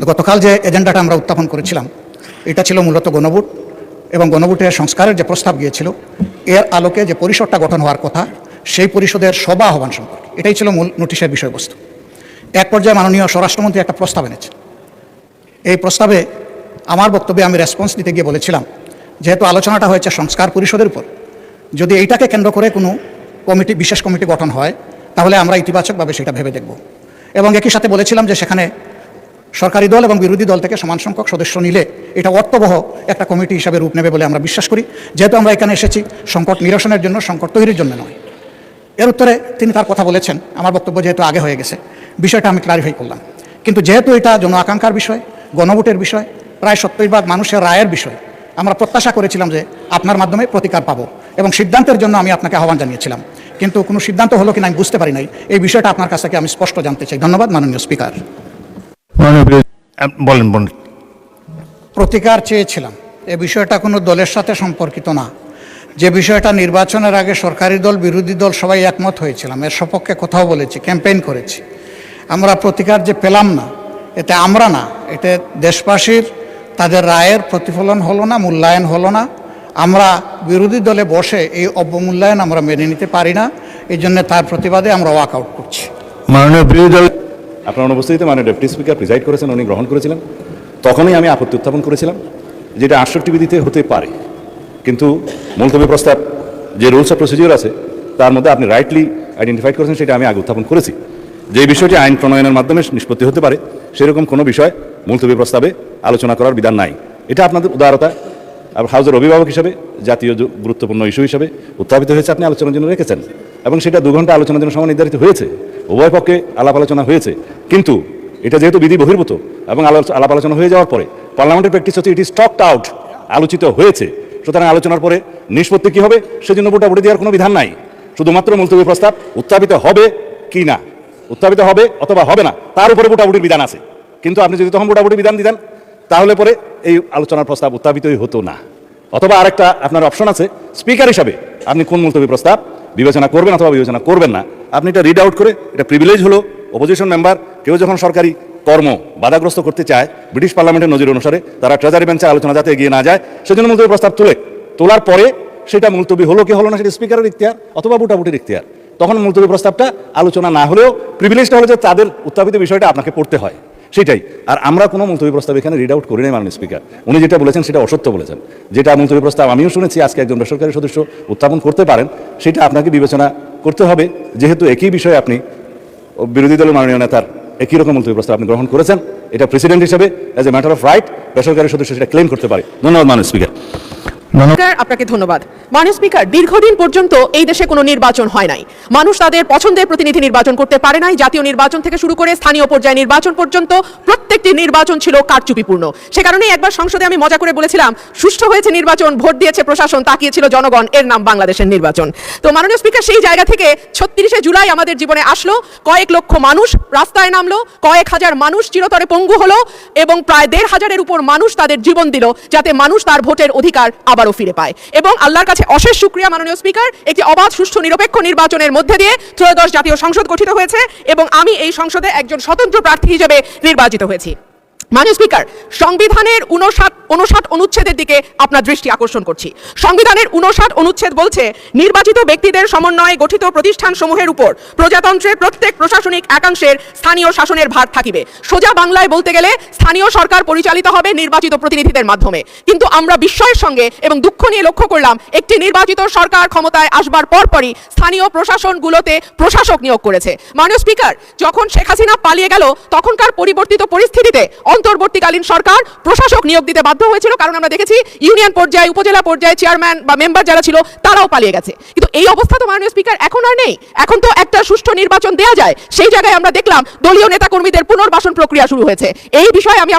গতকাল যে এজেন্ডাটা আমরা উত্থাপন করেছিলাম এটা ছিল মূলত গণভোট এবং গণভোটের সংস্কারের যে প্রস্তাব গিয়েছিল এর আলোকে যে পরিষদটা গঠন হওয়ার কথা সেই পরিষদের সভা আহ্বান সম্পর্কে এটাই ছিল মূল নোটিশের বিষয়বস্তু। এক পর্যায়ে মাননীয় স্বরাষ্ট্রমন্ত্রী একটা প্রস্তাব এনেছেন। এই প্রস্তাবে আমার বক্তব্যে আমি রেসপন্স দিতে গিয়ে বলেছিলাম, যেহেতু আলোচনাটা হয়েছে সংস্কার পরিষদের উপর, যদি এইটাকে কেন্দ্র করে কোনো কমিটি, বিশেষ কমিটি গঠন হয় তাহলে আমরা ইতিবাচকভাবে সেটা ভেবে দেখব। এবং একই সাথে বলেছিলাম যে সেখানে সরকারি দল এবং বিরোধী দল থেকে সমান সংখ্যক সদস্য নিলে এটা অর্থবহ একটা কমিটি হিসাবে রূপ নেবে বলে আমরা বিশ্বাস করি, যেহেতু আমরা এখানে এসেছি সংকট নিরসনের জন্য, সংকট তৈরির জন্য নয়। এর উত্তরে তিনি তার কথা বলেছেন। আমার বক্তব্য যেহেতু আগে হয়ে গেছে, বিষয়টা আমি ক্লারিফাই করলাম। কিন্তু যেহেতু এটা জন আকাঙ্ক্ষার বিষয়, গণভোটের বিষয়, প্রায় 70% মানুষের রায়ের বিষয়, আমরা প্রত্যাশা করেছিলাম যে আপনার মাধ্যমে প্রতিকার পাবো এবং সিদ্ধান্তের জন্য আমি আপনাকে আহ্বান জানিয়েছিলাম। কিন্তু কোনো সিদ্ধান্ত হলো কিনা আমি বুঝতে পারি নাই। এই বিষয়টা আপনার কাছ থেকে আমি স্পষ্ট জানতে চাই। ধন্যবাদ মাননীয় স্পিকার। বলেন। প্রতিকার চেয়েছিলাম, এ বিষয়টা কোনো দলের সাথে সম্পর্কিত না। যে বিষয়টা নির্বাচনের আগে সরকারি দল, বিরোধী দল সবাই একমত হয়েছিলাম, এর সপক্ষে কথাও বলেছি, ক্যাম্পেইন করেছি। আমরা প্রতিকার যে পেলাম না, এতে আমরা না, এতে দেশবাসীর তাদের রায়ের প্রতিফলন হলো না, মূল্যায়ন হলো না। আমরা বিরোধী দলে বসে এই অবমূল্যায়ন আমরা মেনে নিতে পারি না। এই জন্য তার প্রতিবাদে আমরা ওয়াক আউট করছি। মাননীয় বিরোধী দল, আপনার অনুপস্থিতিতে মাননীয় ডেপুটি স্পিকার প্রিজাইড করেছেন, উনি গ্রহণ করেছিলেন। তখনই আমি আপত্তি উত্থাপন করেছিলাম যেটা 68 বিধিতে হতে পারে, কিন্তু মুলতবি প্রস্তাব যে রুলস অফ প্রসিডিওর আছে তার মধ্যে আপনি রাইটলি আইডেন্টিফাইড করেছেন, সেটা আমি আগে উত্থাপন করেছি। যে বিষয়টি আইন প্রণয়নের মাধ্যমে নিষ্পত্তি হতে পারে সেরকম কোনো বিষয় মুলতবি প্রস্তাবে আলোচনা করার বিধান নাই। এটা আপনাদের উদারতা, হাউজের অভিভাবক হিসেবে জাতীয় গুরুত্বপূর্ণ ইস্যু হিসেবে উত্থাপিত হয়েছে, আপনি আলোচনার জন্য রেখেছেন এবং সেটা 2 ঘন্টা আলোচনার জন্য সময় নির্ধারিত হয়েছে। উভয় পক্ষে আলাপ আলোচনা হয়েছে, কিন্তু এটা যেহেতু বিধি বহির্ভূত এবং আলাপ আলোচনা হয়ে যাওয়ার পরে পার্লামেন্টের প্র্যাকটিস হচ্ছে ইট ইজ টকড আউট, আলোচিত হয়েছে। সুতরাং আলোচনার পরে নিষ্পত্তি কী হবে সেজন্য ভোটাভুটি দেওয়ার কোনো বিধান নাই। শুধুমাত্র মুলতবি প্রস্তাব উত্থাপিত হবে কি না, উত্থাপিত হবে অথবা হবে না, তার উপরে ভোটাভুটির বিধান আছে। কিন্তু আপনি যদি তখন ভোটাভুটির বিধান দিতেন তাহলে পরে এই আলোচনার প্রস্তাব উত্থাপিতই হতো না। অথবা আরেকটা আপনার অপশন আছে, স্পিকার হিসাবে আপনি কোন মুলতবি প্রস্তাব বিবেচনা করবেন অথবা বিবেচনা করবেন না, আপনি এটা রিড আউট করে, এটা প্রিভিলেজ হলো অপোজিশন মেম্বার কেউ যখন সরকারি কর্ম বাধাগ্রস্ত করতে চায়, ব্রিটিশ পার্লামেন্টের নজির অনুসারে তারা ট্রেজারি বেঞ্চে আলোচনা যাতে এগিয়ে না যায় সেজন্য মুলতবি প্রস্তাব তোলার পরে সেটা মুলতবি হলো কি হলো না সেটা স্পিকারের ইখতিয়ার অথবা ভোটাভুটির ইখতিয়ার। তখন মুলতবি প্রস্তাবটা আলোচনা না হলেও প্রিভিলেজটা হলো যে তাদের উত্থাপিত বিষয়টা আপনাকে পড়তে হয়, সেটাই। আর আমরা কোনো মুলতবি প্রস্তাব এখানে রিড আউট করি নাই মাননীয় স্পিকার। উনি যেটা বলেছেন সেটা অসত্য বলেছেন। যেটা মুলতবি প্রস্তাব আমিও শুনেছি আজকে একজন বেসরকারি সদস্য উত্থাপন করতে পারেন, সেটা আপনাকে বিবেচনা করতে হবে, যেহেতু একই বিষয়ে আপনি বিরোধী দলের মাননীয় নেতার একই রকম মুলতবি প্রস্তাব আপনি গ্রহণ করেছেন। এটা প্রেসিডেন্ট হিসেবে as a matter of right বেসরকারি সদস্য সেটা ক্লেম করতে পারে। ধন্যবাদ মাননীয় স্পিকার। আপনাকে ধন্যবাদ। মাননীয় স্পিকার, দীর্ঘদিন পর্যন্ত এই দেশে কোনো নির্বাচন হয় নাই। মানুষ তাদের পছন্দের প্রতিনিধি নির্বাচন করতে পারে নাই। জাতীয় নির্বাচন থেকে শুরু করে স্থানীয় পর্যায়ে নির্বাচন পর্যন্ত প্রত্যেকটি নির্বাচন ছিল কারচুপিপূর্ণ। সে কারণেই একবার সংসদে আমি মজা করে বলেছিলাম, সুষ্ঠু হয়েছে নির্বাচন, ভোট দিয়েছে প্রশাসন, তাকিয়েছিল জনগণ, এর নাম বাংলাদেশের নির্বাচন। তো মাননীয় স্পিকার, সেই জায়গা থেকে 36শে জুলাই আমাদের জীবনে আসলো, কয়েক লক্ষ মানুষ রাস্তায় নামলো, কয়েক হাজার মানুষ চিরতরে পঙ্গু হলো এবং প্রায় 1,500-এর উপর মানুষ তাদের জীবন দিল যাতে মানুষ তার ভোটের অধিকার আবারও ফিরে পায়। এবং আল্লাহর কাছে অশেষ শুকরিয়া মাননীয় স্পিকার, একটি অবাধ, সুষ্ঠু, নিরপেক্ষ নির্বাচনের মধ্যে দিয়ে ত্রয়োদশ জাতীয় সংসদ গঠিত হয়েছে এবং আমি এই সংসদে একজন স্বতন্ত্র প্রার্থী হিসেবে নির্বাচিত হয়েছি। মাননীয় স্পিকার, সংবিধানের 59 অনুচ্ছেদের দিকে আপনার দৃষ্টি আকর্ষণ করছি। সংবিধানের 59 অনুচ্ছেদ বলছে, নির্বাচিত ব্যক্তিদের সমন্বয়ে গঠিত প্রতিষ্ঠান সমূহের উপর প্রজাতন্ত্রের প্রত্যেক প্রশাসনিক একাংশের স্থানীয় শাসনের ভার থাকিবে। সোজা বাংলায় বলতে গেলে স্থানীয় সরকার পরিচালিত হবে নির্বাচিত প্রতিনিধিদের মাধ্যমে। কিন্তু আমরা বিস্ময়ের সঙ্গে এবং দুঃখ নিয়ে লক্ষ্য করলাম, একটি নির্বাচিত সরকার ক্ষমতায় আসবার পরপরই স্থানীয় প্রশাসনগুলোতে প্রশাসক নিয়োগ করেছে। মাননীয় স্পিকার, যখন শেখ হাসিনা পালিয়ে গেল তখনকার পরিবর্তিত পরিস্থিতিতে অন্তর্বর্তীকালীন সরকার প্রশাসক নিয়োগ দিতে বাধ্য হয়েছিল, কারণ আমরা দেখেছি ইউনিয়ন পর্যায়ে, উপজেলা পর্যায়ে চেয়ারম্যান বা মেম্বার যারা ছিল তারাও পালিয়ে গেছে। কিন্তু এই অবস্থা তো মাননীয় স্পিকার এখন আর নেই। এখন তো একটা সুষ্ঠু নির্বাচন দেওয়া যায়। সেই জায়গায় আমরা দেখলাম দলীয় নেতাকর্মীদের পুনর্বাসন প্রক্রিয়া শুরু হয়েছে। এই বিষয়ে আমি